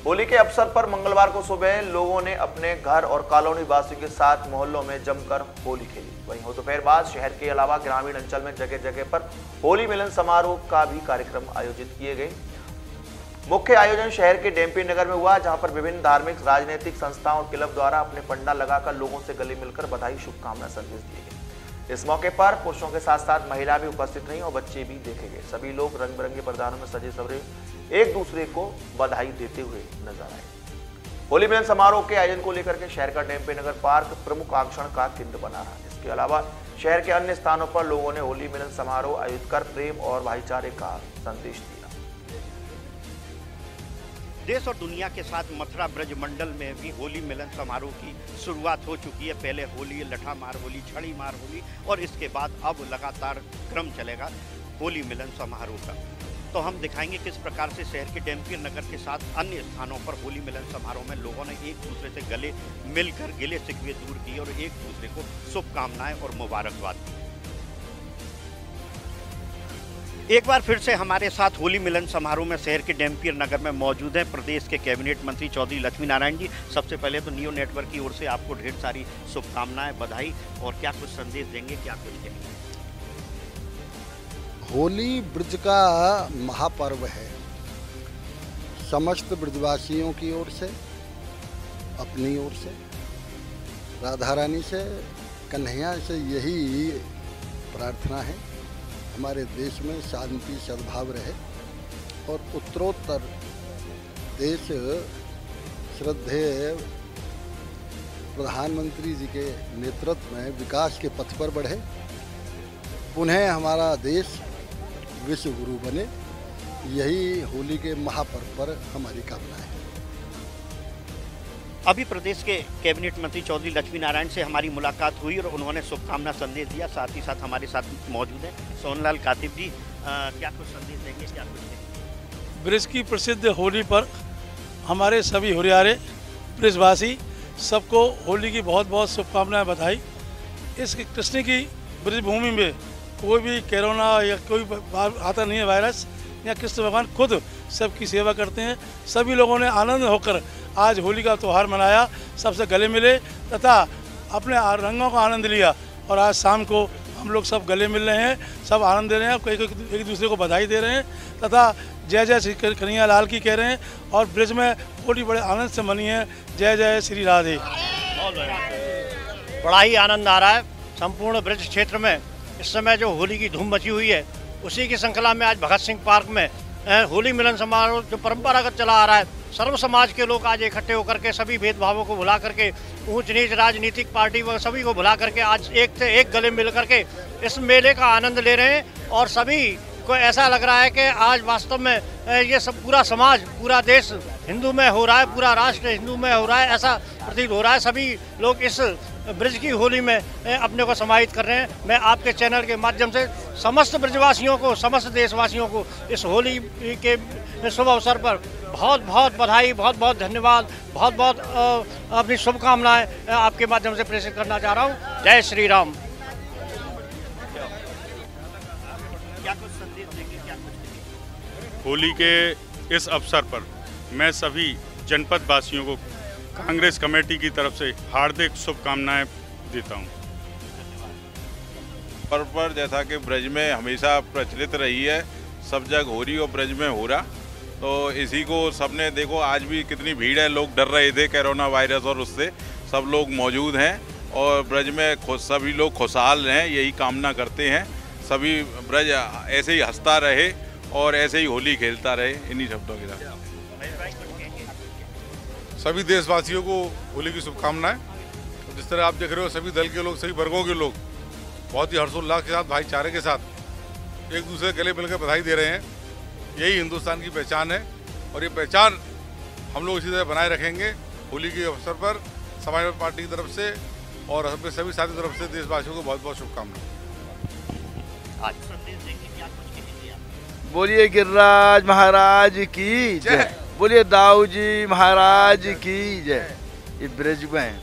होली के अवसर पर मंगलवार को सुबह लोगों ने अपने घर और कॉलोनी वासियों के साथ मोहल्लों में जमकर होली खेली। वहीं दोपहर बाद शहर के अलावा ग्रामीण अंचल में जगह जगह पर होली मिलन समारोह का भी कार्यक्रम आयोजित किए गए। मुख्य आयोजन शहर के डेम्पी नगर में हुआ, जहां पर विभिन्न धार्मिक राजनीतिक संस्थाओं और क्लब द्वारा अपने पंडाल लगाकर लोगों से गले मिलकर बधाई शुभकामना संदेश दिए गए। इस मौके पर पुरुषों के साथ साथ महिला भी उपस्थित रहीं और बच्चे भी देखे गए। सभी लोग रंग बिरंगे परिधानों में सजे सवरे एक दूसरे को बधाई देते हुए नजर आए। होली मिलन समारोह के आयोजन को लेकर के शहर का डेम्पी नगर पार्क प्रमुख आकर्षण का केंद्र बना रहा। इसके अलावा शहर के अन्य स्थानों पर लोगों ने होली मिलन समारोह आयोजित कर प्रेम और भाईचारे का संदेश दिया। देश और दुनिया के साथ मथुरा ब्रज मंडल में भी होली मिलन समारोह की शुरुआत हो चुकी है। पहले होली, लठामार होली, छड़ी मार होली और इसके बाद अब लगातार क्रम चलेगा होली मिलन समारोह का। तो हम दिखाएंगे किस प्रकार से शहर के डेम्पी नगर के साथ अन्य स्थानों पर होली मिलन समारोह में लोगों ने एक दूसरे से गले मिलकर गिले शिकवे दूर किए और एक दूसरे को शुभकामनाएं और मुबारकबाद दी। एक बार फिर से हमारे साथ होली मिलन समारोह में शहर के डेम्पी नगर में मौजूद हैं प्रदेश के कैबिनेट मंत्री चौधरी लक्ष्मी नारायण जी। सबसे पहले तो नियो नेटवर्क की ओर से आपको ढेर सारी शुभकामनाएं, बधाई, और क्या कुछ संदेश देंगे, क्या कुछ कहेंगे? होली ब्रज का महापर्व है। समस्त ब्रजवासियों की ओर से, अपनी ओर से, राधा रानी से, कन्हैया से यही प्रार्थना है हमारे देश में शांति सद्भाव रहे और उत्तरोत्तर देश श्रद्धेय प्रधानमंत्री जी के नेतृत्व में विकास के पथ पर बढ़े, पुनः हमारा देश विश्व गुरु बने, यही होली के महापर्व पर हमारी कामना है। अभी प्रदेश के कैबिनेट मंत्री चौधरी लक्ष्मी नारायण से हमारी मुलाकात हुई और उन्होंने शुभकामना संदेश दिया। साथ ही साथ हमारे साथ मौजूद हैं सोनलाल कातिब जी। क्या कुछ संदेश देंगे, क्या कुछ देंगे? ब्रज की प्रसिद्ध होली पर हमारे सभी हुरियारे ब्रजवासी सबको होली की बहुत बहुत शुभकामनाएं, बधाई। इस कृष्ण की ब्रजभूमि में कोई भी कोरोना या कोई आता नहीं है वायरस, या कृष्ण भगवान खुद सबकी सेवा करते हैं। सभी लोगों ने आनंद होकर आज होली का त्यौहार मनाया, सबसे गले मिले तथा अपने रंगों का आनंद लिया और आज शाम को हम लोग सब गले मिल रहे हैं, सब आनंद दे रहे हैं, एक दूसरे को बधाई दे रहे हैं तथा जय जय श्री कन्हैया लाल की कह रहे हैं और ब्रज में होली बड़े आनंद से मनी है। जय जय श्री राधे। बड़ा ही आनंद आ रहा है संपूर्ण ब्रज क्षेत्र में। इस समय जो होली की धूम मची हुई है, उसी की श्रृंखला में आज भगत सिंह पार्क में होली मिलन समारोह जो परंपरागत चला आ रहा है, सर्व समाज के लोग आज इकट्ठे होकर के सभी भेदभावों को भुला करके, ऊंच नीच राजनीतिक पार्टी व सभी को भुला करके आज एक से एक गले मिल करके इस मेले का आनंद ले रहे हैं। और सभी को ऐसा लग रहा है कि आज वास्तव में ये सब पूरा समाज, पूरा देश हिंदू में हो रहा है, पूरा राष्ट्र हिंदू में हो रहा है, ऐसा प्रतीत हो रहा है। सभी लोग इस ब्रज की होली में अपने को समाहित कर रहे हैं। मैं आपके चैनल के माध्यम से समस्त ब्रजवासियों को, समस्त देशवासियों को इस होली के शुभ अवसर पर बहुत बहुत बधाई, बहुत बहुत धन्यवाद, बहुत बहुत अपनी शुभकामनाएं आपके माध्यम से प्रेषित करना चाह रहा हूं। जय श्री राम। क्या कुछ संदेश देंगे, क्या कुछ? होली के इस अवसर पर मैं सभी जनपद वासियों को कांग्रेस कमेटी की तरफ से हार्दिक शुभकामनाएं देता हूं। पर्व पर जैसा कि ब्रज में हमेशा प्रचलित रही है, सब जगह हो रही और ब्रज में हो रहा, तो इसी को सबने देखो, आज भी कितनी भीड़ है, लोग डर रहे थे कोरोना वायरस और उससे, सब लोग मौजूद हैं और ब्रज में सभी लोग खुशहाल रहें, यही कामना करते हैं। सभी ब्रज ऐसे ही हंसता रहे और ऐसे ही होली खेलता रहे, इन्हीं शब्दों के साथ। सभी देशवासियों को होली की शुभकामनाएं। जिस तरह आप देख रहे हो, सभी दल के लोग, सभी वर्गों के लोग बहुत ही हर्षोल्लास के साथ, भाईचारे के साथ एक दूसरे गले मिलकर बधाई दे रहे हैं। यही हिंदुस्तान की पहचान है और ये पहचान हम लोग इसी तरह बनाए रखेंगे। होली के अवसर पर समाजवादी पार्टी की तरफ से और अपने सभी साथी की तरफ से देशवासियों को बहुत बहुत शुभकामनाएं। बोलिए गिरिराज महाराज की जय, बोलिए दाऊ जी महाराज की जय। ये ब्रज में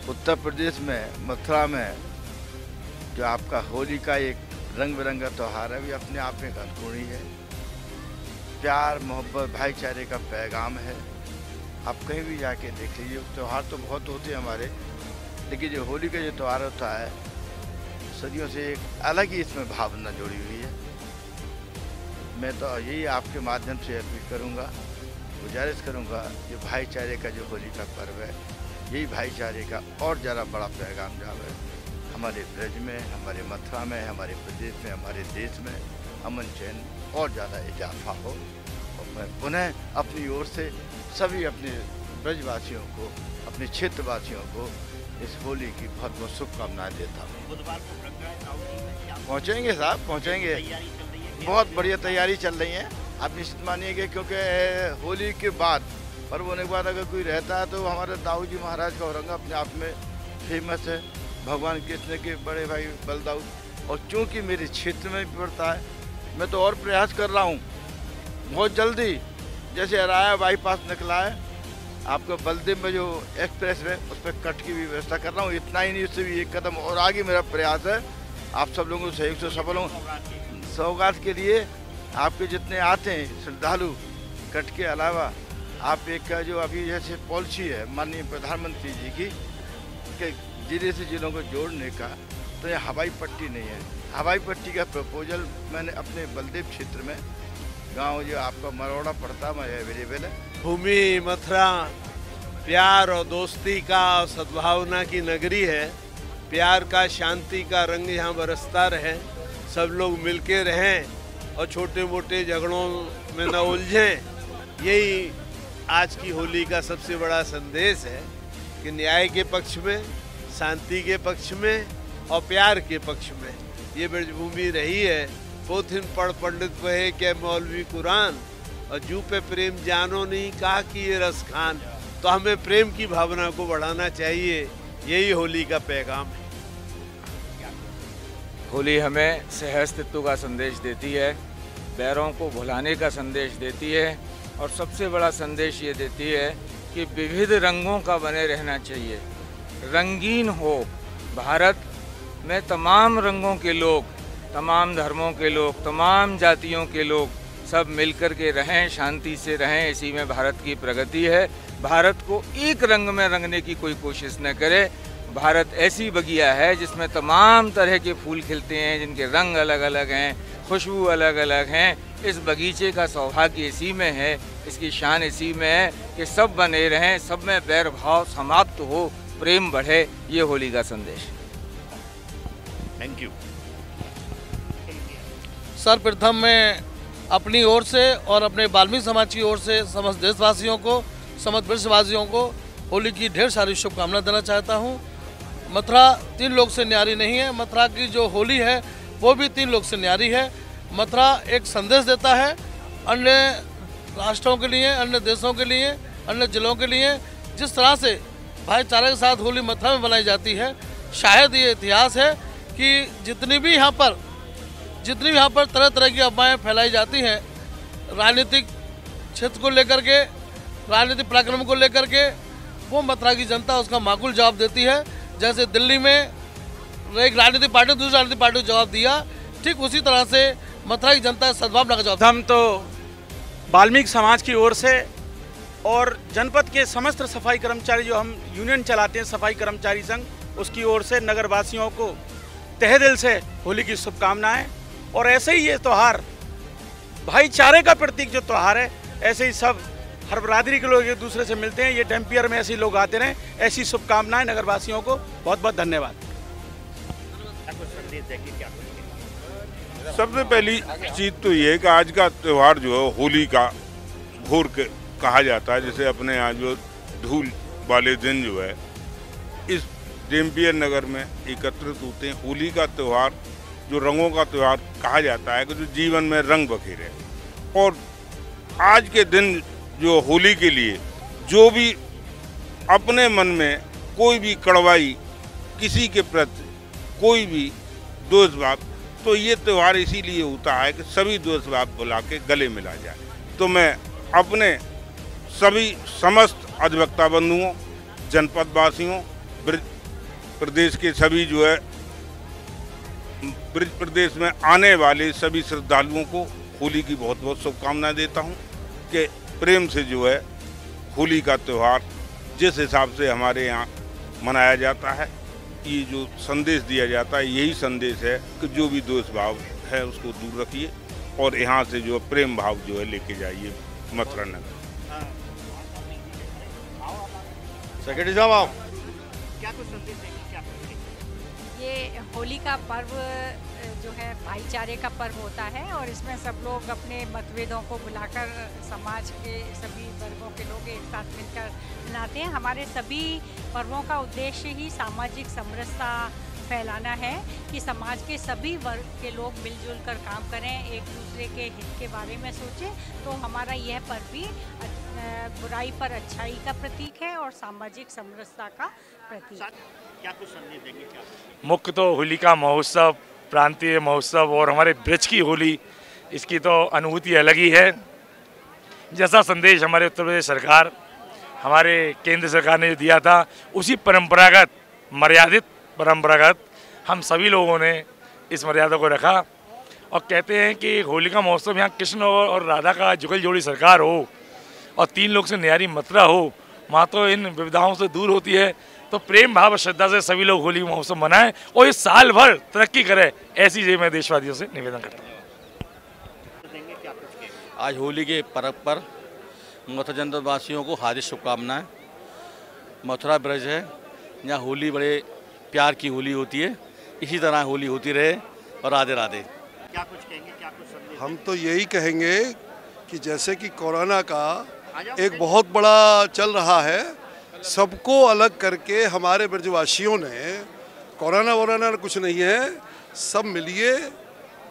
उत्तर प्रदेश में मथुरा में जो आपका होली का एक रंग बिरंगा त्यौहार है, भी अपने आप में अद्भुत है। प्यार, मोहब्बत, भाईचारे का पैगाम है। आप कहीं भी जाके देख लीजिए, त्यौहार तो बहुत होते हैं हमारे, लेकिन जो होली का जो त्यौहार होता है सदियों से एक अलग ही इसमें भावना जुड़ी हुई है। मैं तो यही आपके माध्यम से अपील करूंगा, गुजारिश करूंगा, जो भाईचारे का जो होली का पर्व है, यही भाईचारे का और ज़्यादा बड़ा पैगाम जावे हमारे ब्रज में, हमारे मथुरा में, हमारे प्रदेश में, हमारे देश में अमन चैन और ज़्यादा इजाफा हो। और मैं पुनः अपनी ओर से सभी अपने ब्रजवासियों को, अपने क्षेत्रवासियों को इस होली की बहुत बहुत शुभकामनाएं देता हूँ। पहुँचेंगे साहब, पहुँचेंगे। बहुत बढ़िया तैयारी चल रही है। आप निश्चित मानिएगा, क्योंकि होली के बाद, पर्व होने के बाद अगर कोई रहता है तो हमारे दाऊ जी महाराज का औरंगा अपने आप में फेमस है, भगवान कृष्ण के बड़े भाई बलदाऊ। और चूँकि मेरे क्षेत्र में भी पड़ता है, मैं तो और प्रयास कर रहा हूँ बहुत जल्दी, जैसे अराया बाईपास निकला है, आपको बलदेव में जो एक्सप्रेस है उस पर कट की भी व्यवस्था कर रहा हूँ। इतना ही नहीं, उससे भी एक कदम और आगे मेरा प्रयास है। आप सब लोगों के सहयोग से सफल हों। सौगात के लिए आपके जितने आते हैं श्रद्धालु, कट के अलावा आप एक का जो अभी जैसे पॉलिसी है माननीय प्रधानमंत्री जी की कि जिले से जिलों को जोड़ने का, तो ये हवाई पट्टी नहीं है। हवाई पट्टी का प्रपोजल मैंने अपने बलदेव क्षेत्र में, गांव जो आपका मरोड़ा पड़ता है, अवेलेबल है। भूमि मथुरा प्यार और दोस्ती का, सद्भावना की नगरी है। प्यार का, शांति का रंग यहाँ बरसता रहे, सब लोग मिलके रहें और छोटे मोटे झगड़ों में न उलझें। यही आज की होली का सबसे बड़ा संदेश है कि न्याय के पक्ष में, शांति के पक्ष में और प्यार के पक्ष में ये ब्रजभूमि रही है। पोथिन पढ़ पंडित कहे के मौलवी कुरान, और जू पे प्रेम जानो नहीं कहा कि ये रस खान। तो हमें प्रेम की भावना को बढ़ाना चाहिए, यही होली का पैगाम है। होली हमें सहअस्तित्व का संदेश देती है, बैरों को भुलाने का संदेश देती है, और सबसे बड़ा संदेश ये देती है कि विविध रंगों का बने रहना चाहिए, रंगीन हो। भारत में तमाम रंगों के लोग, तमाम धर्मों के लोग, तमाम जातियों के लोग सब मिलकर के रहें, शांति से रहें, इसी में भारत की प्रगति है। भारत को एक रंग में रंगने की कोई कोशिश न करे। भारत ऐसी बगिया है जिसमें तमाम तरह के फूल खिलते हैं, जिनके रंग अलग अलग हैं, खुशबू अलग अलग हैं। इस बगीचे का सौभाग्य इसी में है, इसकी शान इसी में है कि सब बने रहें, सब में बैर भाव समाप्त हो, प्रेम बढ़े। ये होली का संदेश। Thank you. सर्वप्रथम मैं अपनी ओर से और अपने वाल्मीकि समाज की ओर से समस्त देशवासियों को, समस्त ब्रजवासियों को होली की ढेर सारी शुभकामनाएं देना चाहता हूं। मथुरा 3 लोग से न्यारी नहीं है। मथुरा की जो होली है वो भी 3 लोग से न्यारी है। मथुरा एक संदेश देता है अन्य राष्ट्रों के लिए, अन्य देशों के लिए, अन्य जिलों के लिए। जिस तरह से भाईचारे के साथ होली मथुरा में बनाई जाती है, शायद ये इतिहास है कि जितनी भी यहाँ पर तरह तरह की अफवाहें फैलाई जाती हैं, राजनीतिक क्षेत्र को लेकर के, राजनीतिक पराक्रम को लेकर के, वो मथुरा की जनता उसका माकूल जवाब देती है। जैसे दिल्ली में एक राजनीतिक पार्टी दूसरी राजनीतिक पार्टी को जवाब दिया, ठीक उसी तरह से मथुरा की जनता सद्भावना का जवाब। हम तो वाल्मीकि समाज की ओर से और जनपद के समस्त सफाई कर्मचारी, जो हम यूनियन चलाते हैं सफाई कर्मचारी संघ, उसकी ओर से नगर वासियों को तहे दिल से होली की शुभकामनाएं। और ऐसे ही ये त्यौहार भाईचारे का प्रतीक जो त्यौहार है, ऐसे ही सब हर बरादरी के लोग एक दूसरे से मिलते हैं। ये डैम्पियर में ऐसे लोग आते रहें, ऐसी शुभकामनाएं नगरवासियों को। बहुत बहुत धन्यवाद। सबसे पहली चीज तो ये है कि आज का त्यौहार जो है होली का घोर कहा जाता है। जैसे अपने यहाँ जो धूल वाले दिन जो है इस डैम्पियर नगर में एकत्रित होते हैं। होली का त्यौहार जो रंगों का त्यौहार कहा जाता है कि जो जीवन में रंग बखेरे। और आज के दिन जो होली के लिए जो भी अपने मन में कोई भी कड़वाई, किसी के प्रति कोई भी दोषभाव, तो ये त्यौहार इसीलिए होता है कि सभी दोषभाव बुला के गले मिला जाए। तो मैं अपने सभी समस्त अधिवक्ता बंधुओं, जनपद वासियों, प्रदेश के सभी जो है ब्रज प्रदेश में आने वाले सभी श्रद्धालुओं को होली की बहुत बहुत शुभकामनाएं देता हूं कि प्रेम से जो है होली का त्यौहार जिस हिसाब से हमारे यहाँ मनाया जाता है, ये जो संदेश दिया जाता है यही संदेश है कि जो भी द्वेष भाव है उसको दूर रखिए और यहाँ से जो प्रेम भाव जो है लेके जाइए मथुरा नगर। सेक्रेटरी साहब आओ। क्या कुछ संदेश देंगे, क्या ये होली का पर्व जो है भाईचारे का पर्व होता है और इसमें सब लोग अपने मतभेदों को भुलाकर समाज के सभी वर्गों के लोग एक साथ मिलकर मनाते हैं। हमारे सभी पर्वों का उद्देश्य ही सामाजिक समरसता फैलाना है कि समाज के सभी वर्ग के लोग मिलजुल कर काम करें, एक दूसरे के हित के बारे में सोचें। तो हमारा यह पर्व भी बुराई पर अच्छाई का प्रतीक है और सामाजिक समरसता का प्रतीक। क्या कुछ संदेश देंगे, क्या मुख्य तो होली का महोत्सव, प्रांतीय महोत्सव और हमारे ब्रज की होली, इसकी तो अनुभूति अलग ही है। जैसा संदेश हमारे उत्तर प्रदेश सरकार, हमारे केंद्र सरकार ने जो दिया था, उसी परंपरागत मर्यादित परंपरागत हम सभी लोगों ने इस मर्यादा को रखा और कहते हैं कि होली का महोत्सव यहाँ कृष्ण और राधा का जुगल जोड़ी सरकार हो और 3 लोग से न्यारी मथुरा हो, वहाँ तो इन विविधाओं से दूर होती है। तो प्रेम भाव और श्रद्धा से सभी लोग होली महोत्सव मनाएं और इस साल भर तरक्की करें, ऐसी मैं देशवासियों से निवेदन करता हूँ। आज होली के पर्व पर मथुरा जनपद वासियों को हार्दिक शुभकामनाएं। मथुरा ब्रज है, यहाँ होली बड़े प्यार की होली होती है, इसी तरह होली होती रहे और राधे राधे। क्या कुछ कहेंगे, क्या कुछ संदेश? हम तो यही कहेंगे कि जैसे कि कोरोना का एक बहुत बड़ा चल रहा है, सबको अलग करके हमारे ब्रजवासियों ने, कोरोना वोरोना कुछ नहीं है, सब मिलिए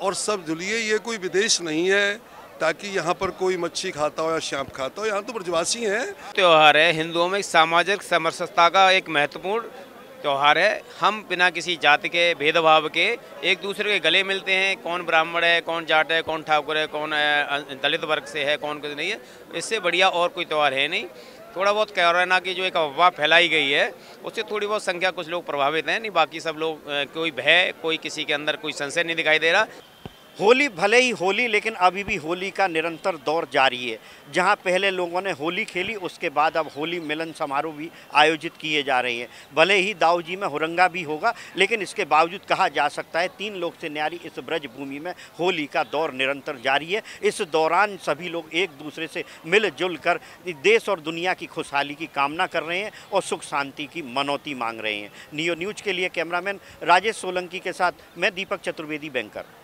और सब जुलिए। ये कोई विदेश नहीं है ताकि यहाँ पर कोई मच्छी खाता हो या सांप खाता हो, यहाँ तो ब्रजवासी हैं। त्योहार है, हिंदुओं में सामाजिक समरसता का एक महत्वपूर्ण त्यौहार है। हम बिना किसी जाति के भेदभाव के एक दूसरे के गले मिलते हैं। कौन ब्राह्मण है, कौन जाट है, कौन ठाकुर है, कौन दलित वर्ग से है, कौन कुछ नहीं है। इससे बढ़िया और कोई त्यौहार है नहीं। थोड़ा बहुत कोरोना की जो एक अफवाह फैलाई गई है, उससे थोड़ी बहुत संख्या कुछ लोग प्रभावित हैं, नहीं बाकी सब लोग कोई भय, कोई किसी के अंदर कोई संशय नहीं दिखाई दे रहा। होली भले ही होली, लेकिन अभी भी होली का निरंतर दौर जारी है। जहां पहले लोगों ने होली खेली, उसके बाद अब होली मिलन समारोह भी आयोजित किए जा रहे हैं। भले ही दाऊजी में हुरंगा भी होगा, लेकिन इसके बावजूद कहा जा सकता है 3 लोग से न्यारी इस ब्रज भूमि में होली का दौर निरंतर जारी है। इस दौरान सभी लोग एक दूसरे से मिलजुल कर देश और दुनिया की खुशहाली की कामना कर रहे हैं और सुख शांति की मनौती मांग रहे हैं। नियो न्यूज के लिए कैमरामैन राजेश सोलंकी के साथ मैं दीपक चतुर्वेदी, बैंकर।